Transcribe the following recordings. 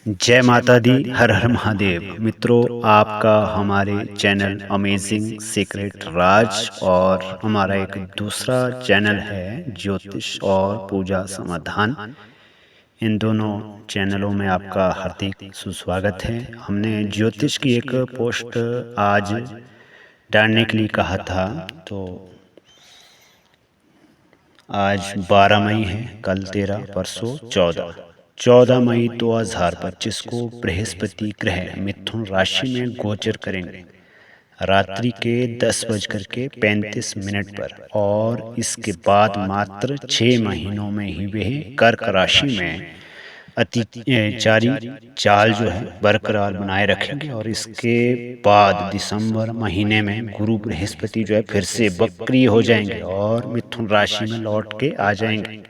जय माता दी। हर हर महादेव। मित्रों, आपका हमारे चैनल अमेजिंग सीक्रेट राज और हमारा एक दूसरा चैनल है ज्योतिष और पूजा समाधान। इन दोनों चैनलों में आपका हार्दिक सुस्वागत है। हमने ज्योतिष की एक पोस्ट आज डालने के लिए कहा था, तो आज 12 मई है, कल 13, परसों 14 मई 2025 को बृहस्पति ग्रह मिथुन राशि में गोचर करेंगे रात्रि के 10:35 पर, और इसके बाद मात्र 6 महीनों में ही वे कर्क राशि में अतिचारी चाल जो है बरकरार बनाए रखेंगे। और इसके बाद दिसंबर महीने में गुरु बृहस्पति जो है फिर से वक्री हो जाएंगे और मिथुन राशि में लौट के आ जाएंगे।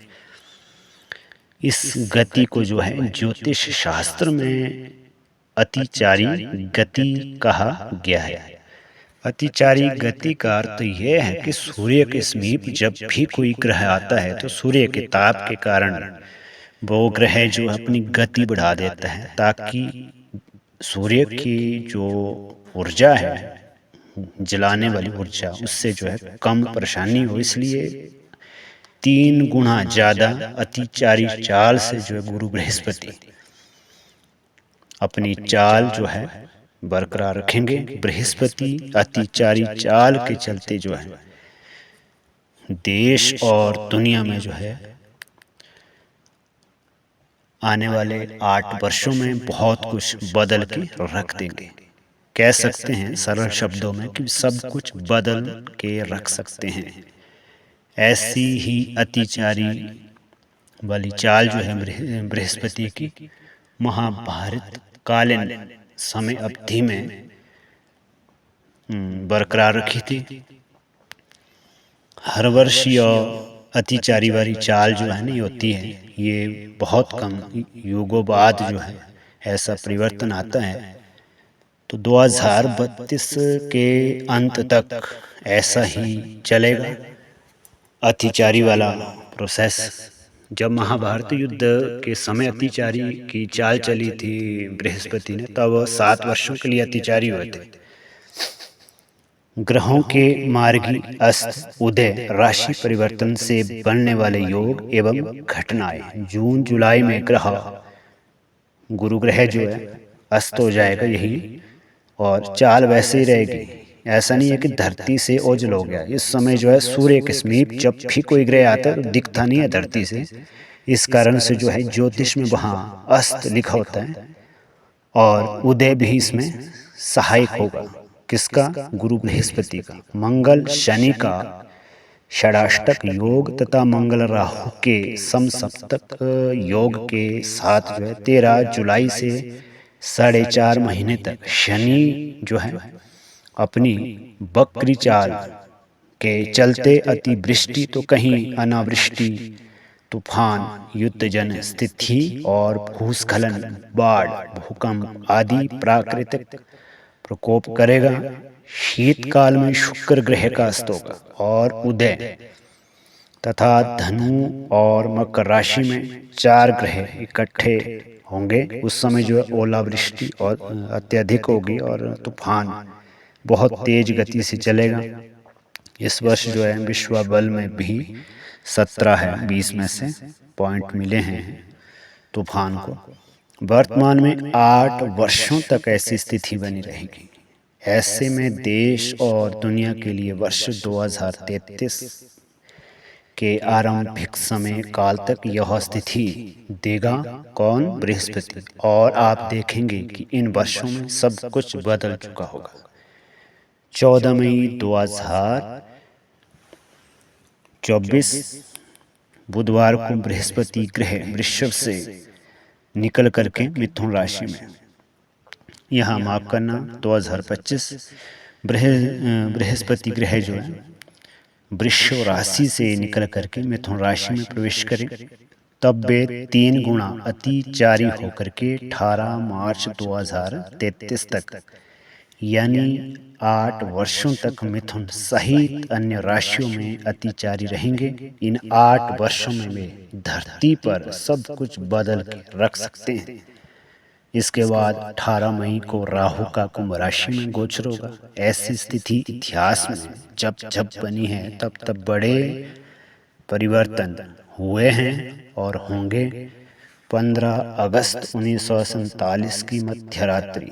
इस गति को जो है ज्योतिष शास्त्र में अतिचारी गति कहा गया है। अतिचारी गति का अर्थ यह है कि सूर्य के समीप जब भी कोई ग्रह आता है तो सूर्य के ताप के कारण वो ग्रह जो अपनी गति बढ़ा देता है, ताकि सूर्य की जो ऊर्जा है, जलाने वाली ऊर्जा, उससे जो है कम परेशानी हो। इसलिए 3 गुना ज्यादा अतिचारी चाल से जो है गुरु बृहस्पति अपनी चाल जो है बरकरार रखेंगे। बृहस्पति अतिचारी चाल के चलते जो है देश और दुनिया में जो है आने वाले 8 वर्षों में बहुत कुछ बदल के रख देंगे। कह सकते हैं सरल शब्दों में कि सब कुछ बदल के रख सकते हैं। ऐसी ही अतिचारी वाली चाल जो है बृहस्पति की महाभारत कालीन समय अवधि में बरकरार रखी थी। हर वर्ष यह अतिचारी वाली चाल जो है नहीं होती है, ये बहुत कम युगों बाद जो है ऐसा परिवर्तन आता है। तो 2032 के अंत तक ऐसा ही चलेगा अतिचारी वाला प्रोसेस। जब महाभारत युद्ध के समय अतिचारी की चाल चली थी बृहस्पति ने, तब 7 वर्षों के लिए अतिचारी हुए थे। ग्रहों के मार्गी अस्त, उदय, राशि परिवर्तन से बनने वाले योग एवं घटनाएं। जून जुलाई में ग्रह गुरु ग्रह जो है अस्त हो जाएगा यही, और चाल वैसे ही रहेगी। ऐसा नहीं है कि धरती से ओझल हो गया। इस समय जो है सूर्य के समीप जब भी कोई ग्रह आता है तो दिखता नहीं है धरती से। इस कारण से जो है ज्योतिष में वहाँ अस्त लिखा होता है, और उदय भी इसमें सहायक होगा। किसका? गुरु बृहस्पति का। मंगल शनि का षडाष्टक योग तथा मंगल राहु के समसप्तक योग के साथ जो है 13 जुलाई से 4.5 महीने तक शनि जो है अपनी वक्री चाल के चलते अतिवृष्टि तो कहीं अनावृष्टि, तूफान, युद्धजन स्थिति और भूस्खलन, बाढ़, भूकंप आदि प्राकृतिक प्रकोप करेगा। शीतकाल में शुक्र ग्रह का अस्त होगा और उदय तथा धनु और मकर राशि में 4 ग्रह इकट्ठे होंगे। उस समय जो है ओलावृष्टि और अत्यधिक होगी और तूफान बहुत तेज गति से चलेगा। इस वर्ष जो है विश्व बल में भी 17 है, 20 में से पॉइंट मिले हैं तूफान को। वर्तमान में 8 वर्षों तक ऐसी स्थिति बनी रहेगी। ऐसे में देश और दुनिया के लिए वर्ष 2033 के आरंभिक समय काल तक यह स्थिति देगा कौन? बृहस्पति। और आप देखेंगे कि इन वर्षों में सब कुछ बदल चुका होगा। 14 मई 2024 बुधवार को बृहस्पति ग्रह वृषभ से निकल करके मिथुन राशि में, यहाँ माफ करना 2025 बृहस्पति ग्रह जो है वृषभ राशि से निकल करके मिथुन राशि में प्रवेश करें। तब वे 3 गुना अतिचारी होकर के 18 मार्च 2033 तक, यानी 8 वर्षों तक मिथुन सहित अन्य राशियों में अतिचारी रहेंगे। इन 8 वर्षों में वे धरती पर सब कुछ बदल के रख सकते हैं। इसके बाद 18 मई को राहु का कुंभ राशि में गोचर होगा। ऐसी स्थिति इतिहास में जब जब बनी है तब तब बड़े परिवर्तन हुए हैं और होंगे। 15 अगस्त 1947 की मध्यरात्रि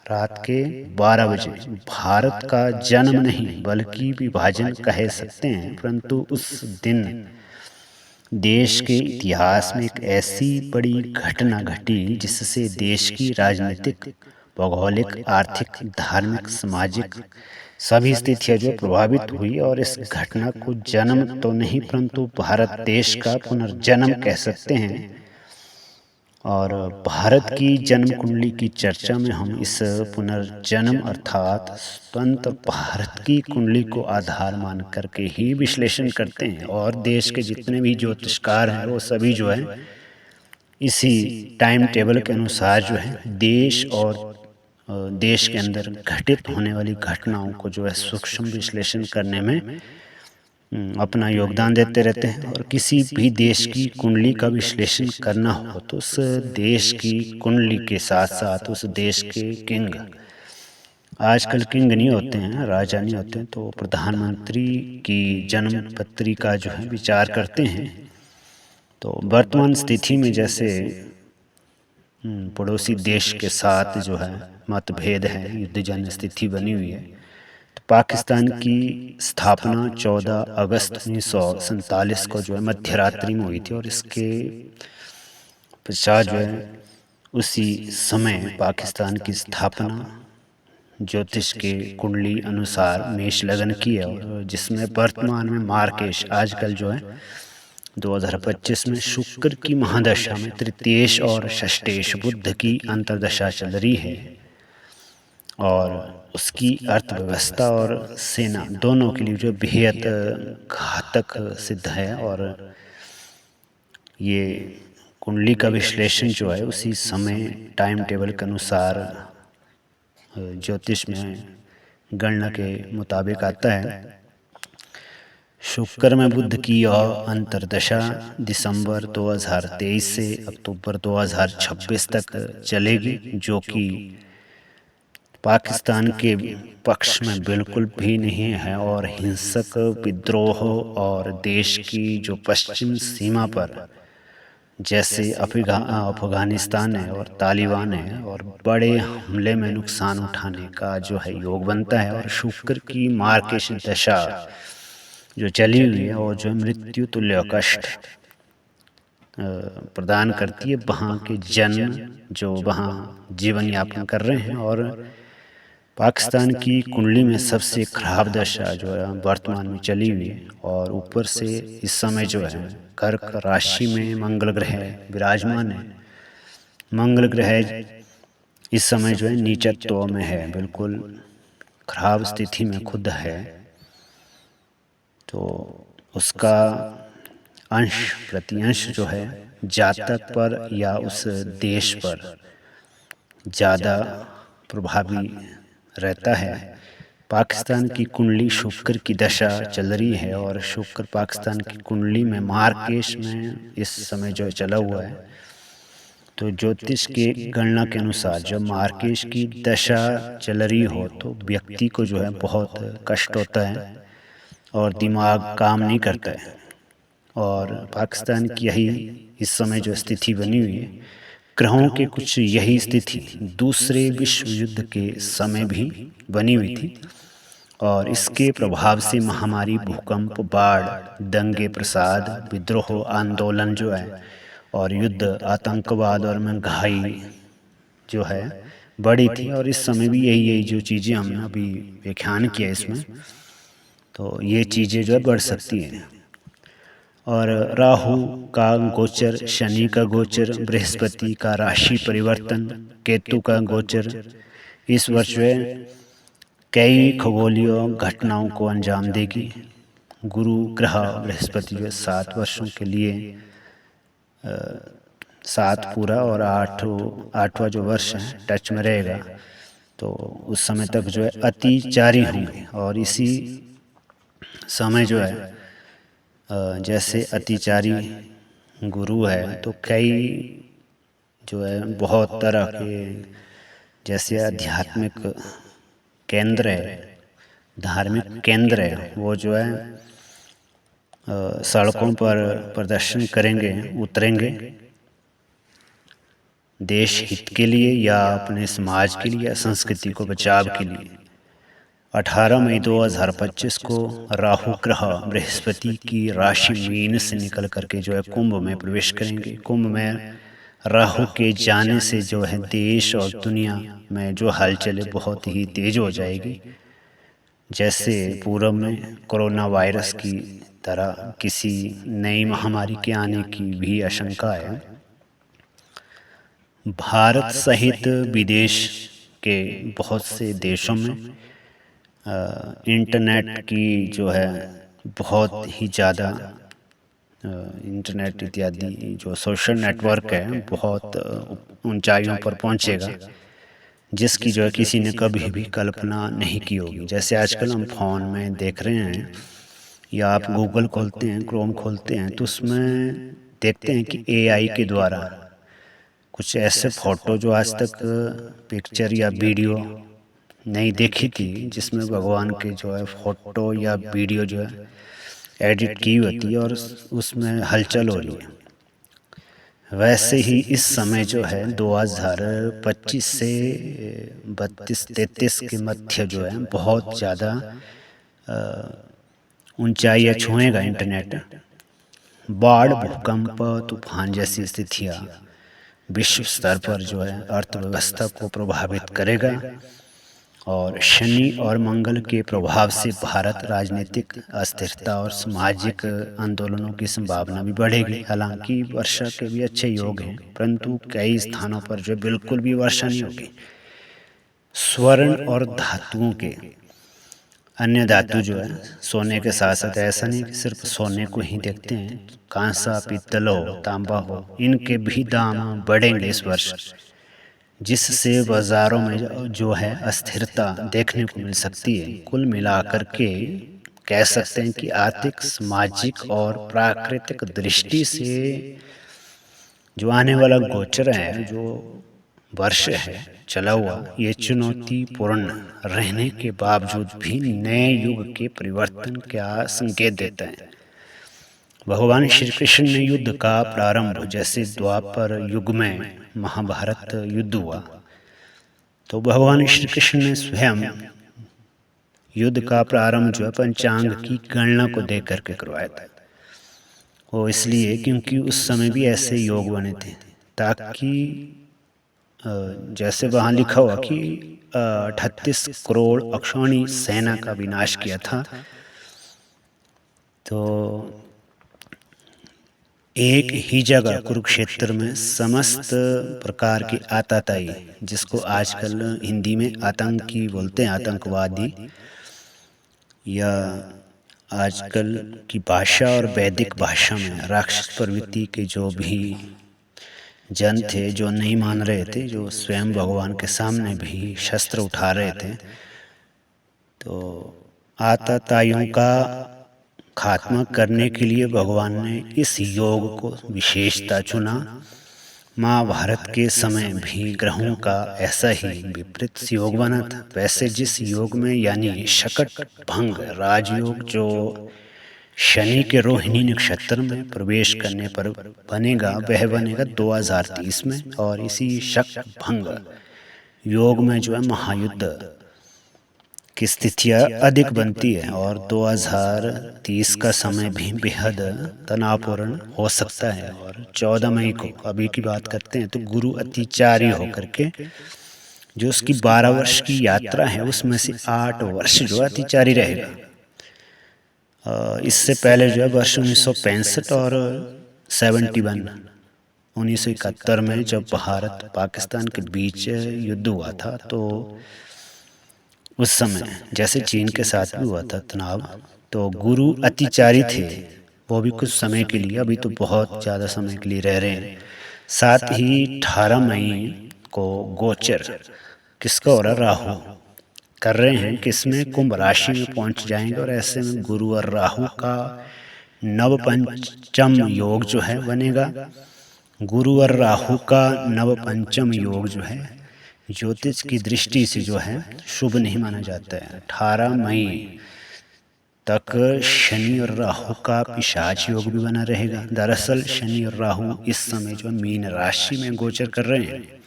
रात के 12 बजे भारत का जन्म नहीं बल्कि विभाजन कह सकते हैं, परंतु उस दिन देश के इतिहास में एक ऐसी बड़ी घटना घटी जिससे देश की राजनीतिक, भौगोलिक, आर्थिक, धार्मिक, सामाजिक सभी स्थितियां जो प्रभावित हुई। और इस घटना को जन्म तो नहीं परंतु भारत देश का पुनर्जन्म कह सकते हैं। और भारत की जन्म कुंडली की चर्चा में हम इस पुनर्जन्म अर्थात स्वतंत्र भारत की कुंडली को आधार मान करके ही विश्लेषण करते हैं। और देश के जितने भी ज्योतिषकार हैं वो सभी जो है इसी टाइम टेबल के अनुसार जो है देश और देश के अंदर घटित होने वाली घटनाओं को जो है सूक्ष्म विश्लेषण करने में अपना योगदान देते रहते हैं। और किसी भी देश की कुंडली का विश्लेषण करना हो तो उस देश की कुंडली के साथ साथ उस देश के किंग, आजकल किंग नहीं होते हैं, राजा नहीं होते हैं, तो प्रधानमंत्री की जन्म पत्रिका जो है विचार करते हैं। तो वर्तमान स्थिति में जैसे पड़ोसी देश के साथ जो है मतभेद है, युद्धजन्य स्थिति बनी हुई है। पाकिस्तान की स्थापना 14 अगस्त 1947 को जो है मध्यरात्रि में हुई थी। और इसके पश्चात जो है उसी समय पाकिस्तान की स्थापना ज्योतिष के कुंडली अनुसार मेष लगन की है, और जिसमें वर्तमान में मार्केश आजकल जो है 2025 में शुक्र की महादशा में तृतीयेश और षष्ठेश बुध की अंतर्दशा चल रही है। और उसकी अर्थव्यवस्था और सेना दोनों के लिए जो बेहद घातक सिद्ध है। और ये कुंडली का विश्लेषण जो है उसी समय टाइम टेबल के अनुसार ज्योतिष में गणना के मुताबिक आता है। शुक्र में बुध की यह अंतर्दशा दिसंबर 2023 से अक्टूबर 2026 तक चलेगी, जो कि पाकिस्तान के पक्ष में बिल्कुल भी नहीं है। और हिंसक विद्रोह और देश की जो पश्चिम सीमा पर जैसे अफगानिस्तान है और तालिबान है, और बड़े हमले में नुकसान उठाने का जो है योग बनता है। और शुक्र की मार्केश दशा जो चली हुई है और जो मृत्यु तुल्य कष्ट प्रदान करती है वहाँ के जन जो वहाँ जीवन यापन कर रहे हैं। और पाकिस्तान की कुंडली में सबसे खराब दशा जो है वर्तमान में चली हुई है। और ऊपर से इस समय जो है कर्क राशि में मंगल ग्रह विराजमान है। मंगल ग्रह इस समय जो है नीचत्व में है, बिल्कुल खराब स्थिति में खुद है। तो उसका अंश प्रतिअंश जो है जातक पर या उस देश पर ज़्यादा प्रभावी रहता है। पाकिस्तान की कुंडली शुक्र की दशा चल रही है और शुक्र पाकिस्तान की कुंडली में मार्केश में इस समय जो चला हुआ है। तो ज्योतिष के गणना के अनुसार जब मार्केश की दशा चल रही हो तो व्यक्ति को जो है बहुत कष्ट होता है और दिमाग काम नहीं करता है। और पाकिस्तान की यही इस समय जो स्थिति बनी हुई है, ग्रहों के कुछ यही स्थिति दूसरे विश्व युद्ध के समय भी बनी हुई थी। और इसके प्रभाव से महामारी, भूकंप, बाढ़, दंगे, प्रसाद, विद्रोह, आंदोलन जो है और युद्ध, आतंकवाद और महंगाई जो है बड़ी थी। और इस समय भी यही जो चीज़ें हमने अभी व्याख्यान किया इसमें, तो ये चीज़ें जो है बढ़ सकती हैं। और राहु का गोचर, शनि का गोचर, बृहस्पति का राशि परिवर्तन, केतु का गोचर इस वर्ष जो है कई खगोलीय घटनाओं को अंजाम देगी। गुरु ग्रह बृहस्पति जो है 7 वर्षों के लिए 7 पूरा और 8वां जो वर्ष है टच में रहेगा। तो उस समय तक जो है अतिचारी होंगे। और इसी समय जो है जैसे अतिचारी गुरु है तो कई जो है बहुत तरह के, जैसे आध्यात्मिक केंद्र है, धार्मिक केंद्र है, वो जो है सड़कों पर प्रदर्शन करेंगे, उतरेंगे, देश हित के लिए या अपने समाज के लिए या संस्कृति को बचाव के लिए। 18 मई 2025 को राहु ग्रह बृहस्पति की राशि मीन से निकल करके जो है कुंभ में प्रवेश करेंगे। कुंभ में राहु के जाने से जो है देश और दुनिया में जो हलचल बहुत ही तेज हो जाएगी। जैसे पूर्व में कोरोना वायरस की तरह किसी नई महामारी के आने की भी आशंका है। भारत सहित विदेश के बहुत से देशों में इंटरनेट की जो है बहुत ही ज़्यादा, इंटरनेट इत्यादि जो सोशल नेटवर्क है बहुत ऊंचाइयों पर पहुंचेगा, जिसकी जो है किसी ने कभी भी कल्पना नहीं की होगी। जैसे आजकल हम फ़ोन में देख रहे हैं या आप गूगल खोलते हैं, क्रोम खोलते हैं, तो उसमें देखते हैं कि एआई के द्वारा कुछ ऐसे फ़ोटो जो आज तक पिक्चर या वीडियो नहीं देखी थी, जिसमें भगवान के जो है फ़ोटो या वीडियो जो है एडिट की होती है और उसमें हलचल हो रही है। वैसे ही इस समय जो है 2025 से 32-33 के मध्य जो है बहुत ज़्यादा ऊंचाइयाँ छुएगा इंटरनेट। बाढ़, भूकंप, तूफान जैसी स्थितियाँ विश्व स्तर पर जो है अर्थव्यवस्था को प्रभावित करेगा और शनि और मंगल के प्रभाव से भारत राजनीतिक अस्थिरता और सामाजिक आंदोलनों की संभावना भी बढ़ेगी। हालांकि वर्षा के भी अच्छे योग हैं, परंतु कई स्थानों पर जो बिल्कुल भी वर्षा नहीं होगी। स्वर्ण और धातुओं के अन्य धातु जो है सोने के साथ साथ ऐसा नहीं कि सिर्फ सोने को ही देखते हैं, कांसा, पीतल हो, तांबा हो, इनके भी दाम बढ़ेंगे इस वर्ष, जिससे बाज़ारों में जो है अस्थिरता देखने को मिल सकती है। कुल मिलाकर के कह सकते हैं कि आर्थिक, सामाजिक और प्राकृतिक दृष्टि से जो आने वाला गोचर है, जो वर्ष है चला हुआ, ये चुनौतीपूर्ण रहने के बावजूद भी नए युग के परिवर्तन का संकेत देता है। भगवान श्री कृष्ण ने युद्ध का प्रारंभ, जैसे द्वापर युग में महाभारत युद्ध हुआ, तो भगवान श्री कृष्ण ने स्वयं युद्ध का प्रारंभ जो है पंचांग की गणना को देख करके करवाया था। वो इसलिए क्योंकि उस समय भी ऐसे योग बने थे, ताकि जैसे वहाँ लिखा हुआ कि 38 करोड़ अक्षौणी सेना का विनाश किया था। तो एक ही जगह कुरुक्षेत्र में समस्त प्रकार की आतताई, जिसको आजकल हिंदी में आतंकी बोलते हैं, आतंकवादी, या आजकल की भाषा और वैदिक भाषा में राक्षस प्रवृत्ति के जो भी जन थे, जो नहीं मान रहे थे, जो स्वयं भगवान के सामने भी शस्त्र उठा रहे थे, तो आतताइयों का खात्मा करने के लिए भगवान ने इस योग को विशेषता चुना। महाभारत के समय भी ग्रहों का ऐसा ही विपरीत योग बना था। वैसे जिस योग में, यानी शकट भंग राजयोग, जो शनि के रोहिणी नक्षत्र में प्रवेश करने पर बनेगा, वह बनेगा 2030 में, और इसी शक भंग योग में जो है महायुद्ध की स्थितियाँ अधिक बनती है और 2030 का समय भी बेहद तनावपूर्ण हो सकता है। और 14 मई को, अभी की बात करते हैं, तो गुरु अतिचारी होकर के जो उसकी 12 वर्ष की यात्रा है, उसमें से 8 वर्ष जो अतिचारी रहेगा। इससे पहले जो है वर्ष 1965 और 1971 में जब भारत पाकिस्तान के बीच युद्ध हुआ था, तो उस समय जैसे चीन के साथ भी हुआ था तनाव, तो गुरु अतिचारी थे, वो भी कुछ समय के लिए, अभी तो बहुत ज़्यादा समय के लिए रह रहे हैं। साथ ही 18 मई को गोचर किसका हो रहा, राहु कर रहे हैं, किसमें, कुंभ राशि में पहुंच जाएंगे, और ऐसे में गुरु और राहु का नव पंचम योग जो है बनेगा। गुरु और राहु का नवपंचम योग जो है ज्योतिष की दृष्टि से जो है शुभ नहीं माना जाता है। 18 मई तक शनि और राहु का पिशाच योग भी बना रहेगा। दरअसल शनि और राहु इस समय जो मीन राशि में गोचर कर रहे हैं,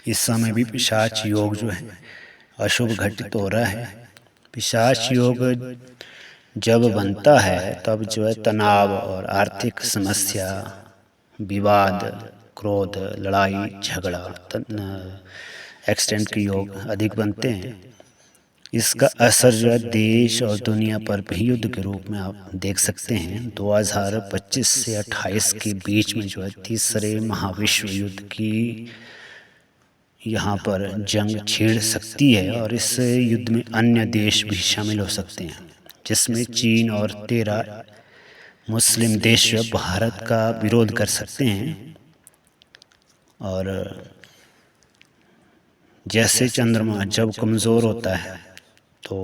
इस समय भी पिशाच योग जो है अशुभ घटित हो रहा है। पिशाच योग जब बनता है तब जो है तनाव और आर्थिक समस्या, विवाद, क्रोध, लड़ाई झगड़ा, एक्सीडेंट के योग अधिक बनते हैं। इसका असर जो है देश और दुनिया पर भी युद्ध के रूप में आप देख सकते हैं। 2025 से 28 के बीच में जो है तीसरे महाविश्व युद्ध की यहाँ पर जंग छिड़ सकती है और इस युद्ध में अन्य देश भी शामिल हो सकते हैं, जिसमें चीन और 13 मुस्लिम देश भारत का विरोध कर सकते हैं। और जैसे चंद्रमा जब कमज़ोर होता है तो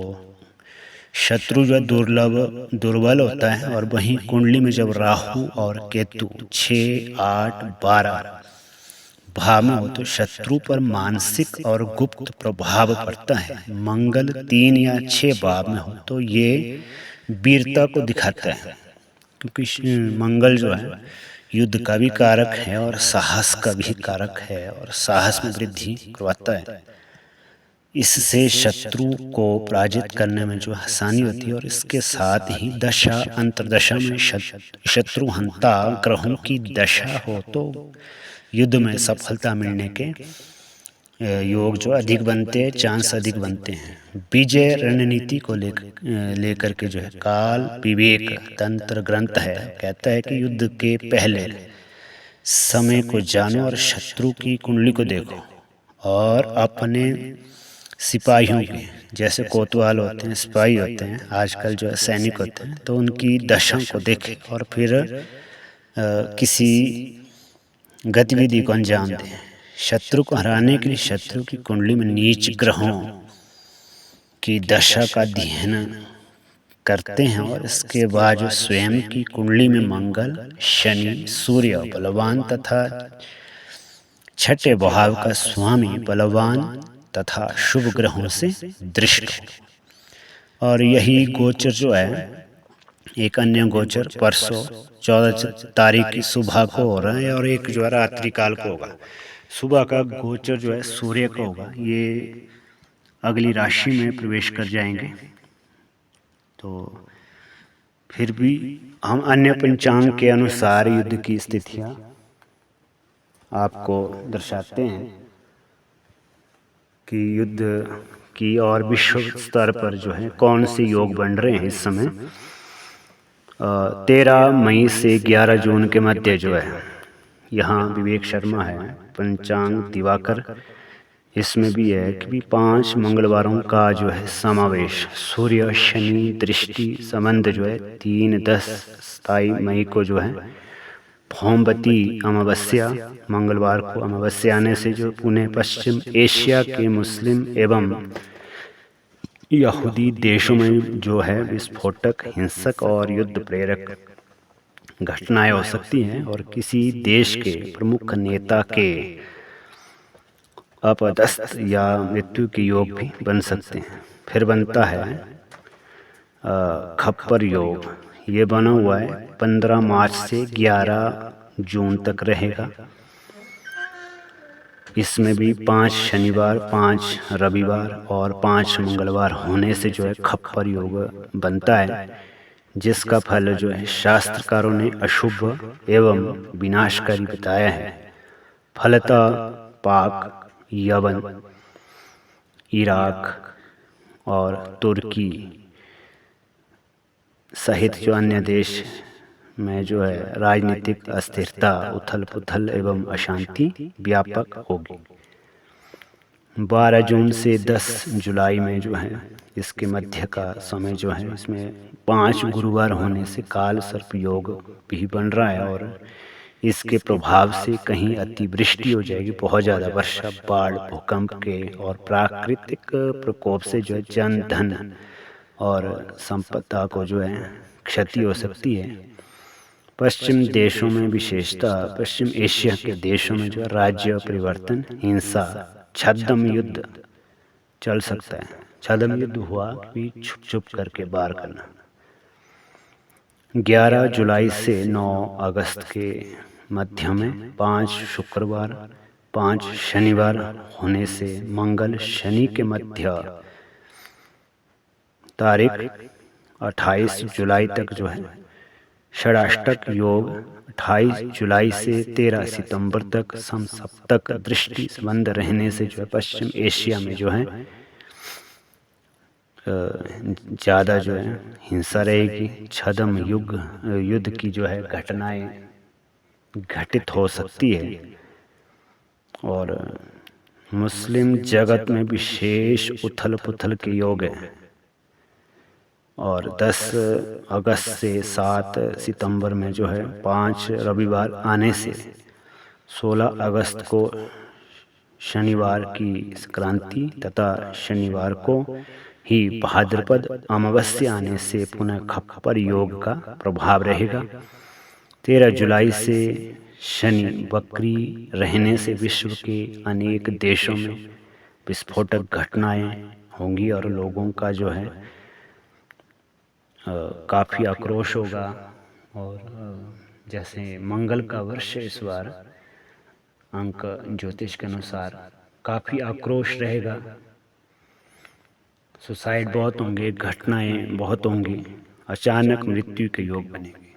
शत्रु जो दुर्बल होता है, और वहीं कुंडली में जब राहु और केतु 6, 8, 12 भाव में हो तो शत्रु पर मानसिक और गुप्त प्रभाव पड़ता है। मंगल 3 या 6 भाव में हो तो ये वीरता को दिखाता है, क्योंकि मंगल जो है युद्ध का भी कारक है और साहस का भी कारक है, और साहस में वृद्धि करवाता है। इससे शत्रु को पराजित करने में जो आसानी होती है, और इसके साथ ही दशा अंतर्दशा में शत्रुहंता ग्रहों की दशा हो तो युद्ध में सफलता मिलने के योग जो अधिक बनते हैं, चांस अधिक बनते हैं। विजय रणनीति को लेकर के जो है काल विवेक तंत्र ग्रंथ है, कहता है कि युद्ध के पहले समय को जानो और शत्रु की कुंडली को देखो, और अपने सिपाहियों के, जैसे कोतवाल होते हैं, सिपाही होते हैं, आजकल जो है सैनिक होते हैं, तो उनकी दशा को देखें और फिर किसी गतिविधि को अंजाम दें। शत्रु को हराने के लिए शत्रु की कुंडली में नीच ग्रहों की दशा का अध्ययन करते हैं, और इसके बाद स्वयं की कुंडली में मंगल, शनि, सूर्य बलवान तथा छठे भाव का स्वामी बलवान तथा शुभ ग्रहों से दृष्ट हो। और यही गोचर जो है, एक अन्य गोचर परसों 14 तारीख की सुबह को हो रहा है, और एक जो है रात्रि काल को होगा। सुबह का गोचर जो है सूर्य का होगा, ये अगली राशि में प्रवेश कर जाएंगे। तो फिर भी हम अन्य पंचांग के अनुसार युद्ध की स्थितियाँ आपको दर्शाते हैं कि युद्ध की और विश्व स्तर पर जो है कौन से योग बन रहे हैं इस समय। 13 मई से 11 जून के मध्य जो है, यहाँ विवेक शर्मा है पंचांग दिवाकर, इसमें भी है कि 5 मंगलवारों का जो है समावेश, सूर्य शनि दृष्टि संबंध जो है 3, 10, 27 मई को जो है भौमवती अमावस्या, मंगलवार को अमावस्या आने से जो पुणे पश्चिम एशिया के मुस्लिम एवं यहूदी देशों में जो है विस्फोटक, हिंसक और युद्ध प्रेरक घटनाएं हो सकती हैं, और किसी देश के प्रमुख नेता के अपदस्थ या मृत्यु के योग भी बन सकते हैं। फिर बनता है खप्पर योग, ये बना हुआ है 15 मार्च से 11 जून तक रहेगा। इसमें भी 5 शनिवार, 5 रविवार और 5 मंगलवार होने से जो है खप्पर योग बनता है, जिसका फल जो है शास्त्रकारों ने अशुभ एवं विनाशकारी बताया है। फलतः पाक, यमन, इराक और तुर्की सहित जो अन्य देश में जो है राजनीतिक अस्थिरता, उथल पुथल एवं अशांति व्यापक होगी। 12 जून से 10 जुलाई में जो है इसके मध्य का समय जो है, इसमें 5 गुरुवार होने से काल सर्प योग भी बन रहा है, और इसके प्रभाव से कहीं अतिवृष्टि हो जाएगी, बहुत ज़्यादा वर्षा, बाढ़, भूकंप के और प्राकृतिक प्रकोप से जो है जन धन और संपदा को जो है क्षति हो सकती है। पश्चिम देशों में विशेषतः पश्चिम एशिया के देशों में जो राज्य परिवर्तन, हिंसा, छद्म युद्ध चल सकता है। छद्म युद्ध हुआ कि छुप छुप करके वार करना। 11 जुलाई से 9 अगस्त के मध्य में 5 शुक्रवार 5 शनिवार होने से मंगल शनि के मध्य तारीख 28 जुलाई तक जो है षडाष्टक योग, 28 जुलाई से 13 सितंबर तक समसप्तक दृष्टि संबंध रहने से जो है पश्चिम एशिया में जो है ज़्यादा जो है हिंसा रहेगी। छद्म युद्ध की जो है घटनाएं घटित हो सकती है और मुस्लिम जगत में विशेष उथल पुथल के योग है। और 10 अगस्त से 7 सितंबर में जो है 5 रविवार आने से 16 अगस्त को शनिवार की संक्रांति तथा शनिवार को ही भाद्रपद अमावस्या आने से पुनः खप्पर योग का प्रभाव रहेगा। 13 जुलाई से शनि वक्री रहने से विश्व के अनेक देशों में विस्फोटक घटनाएं होंगी और लोगों का जो है काफ़ी आक्रोश होगा। और जैसे मंगल का वर्ष इस बार अंक ज्योतिष के अनुसार काफ़ी आक्रोश रहेगा। सुसाइड बहुत होंगे, घटनाएं बहुत होंगी, अचानक मृत्यु के योग बनेंगे।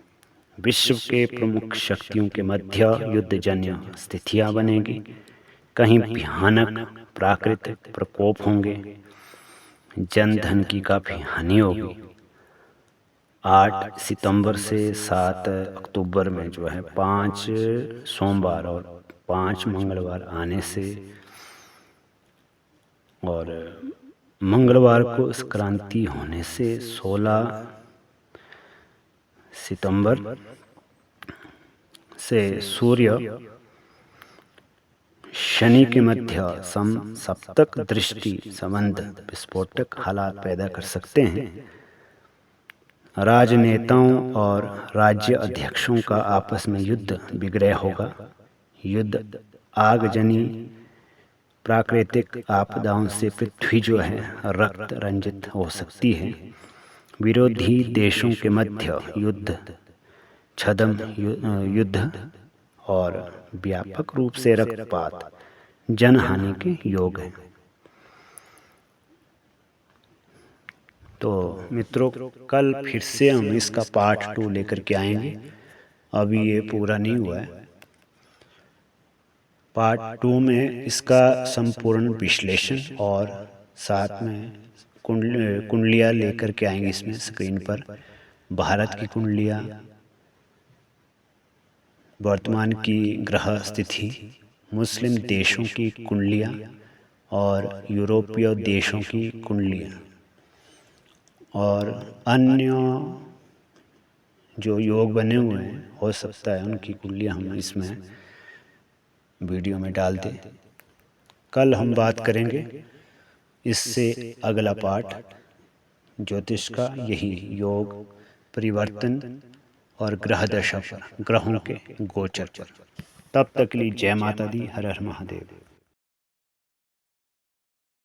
विश्व के प्रमुख शक्तियों के मध्य युद्धजन्य स्थितियां बनेगी। कहीं भयानक प्राकृतिक प्रकोप होंगे, जन धन की काफ़ी हानि होगी। 8 सितंबर से 7 अक्टूबर में जो है 5 सोमवार और 5 मंगलवार आने से और मंगलवार को संक्रांति होने से 16 सितंबर से सूर्य शनि के मध्य समसप्तक दृष्टि संबंध विस्फोटक हालात पैदा कर सकते हैं। राजनेताओं और राज्य अध्यक्षों का आपस में युद्ध विग्रह होगा। युद्ध आगजनी प्राकृतिक आपदाओं से पृथ्वी जो है रक्त रंजित हो सकती है। विरोधी देशों के मध्य युद्ध, छद्म युद्ध और व्यापक रूप से रक्तपात, जनहानि के योग हैं। तो मित्रों, कल फिर से हम इसका पार्ट 2 लेकर के आएंगे। अभी ये पूरा नहीं हुआ है। पार्ट 2 में इसका संपूर्ण विश्लेषण और साथ में कुंडलियाँ लेकर के आएंगे इसमें स्क्रीन पर। भारत की कुंडलियाँ, वर्तमान की ग्रह स्थिति, मुस्लिम देशों की कुंडलियाँ और यूरोपीय देशों की कुंडलियाँ और अन्य जो योग बने हुए हैं, हो सकता है उनकी कुंडलियाँ हम इसमें वीडियो में डाल दें। कल हम बात करेंगे इससे अगला पार्ट ज्योतिष का, यही योग परिवर्तन और ग्रह दशा पर, ग्रहों के गोचर पर। तब तक के लिए जय माता दी, हर हर महादेव।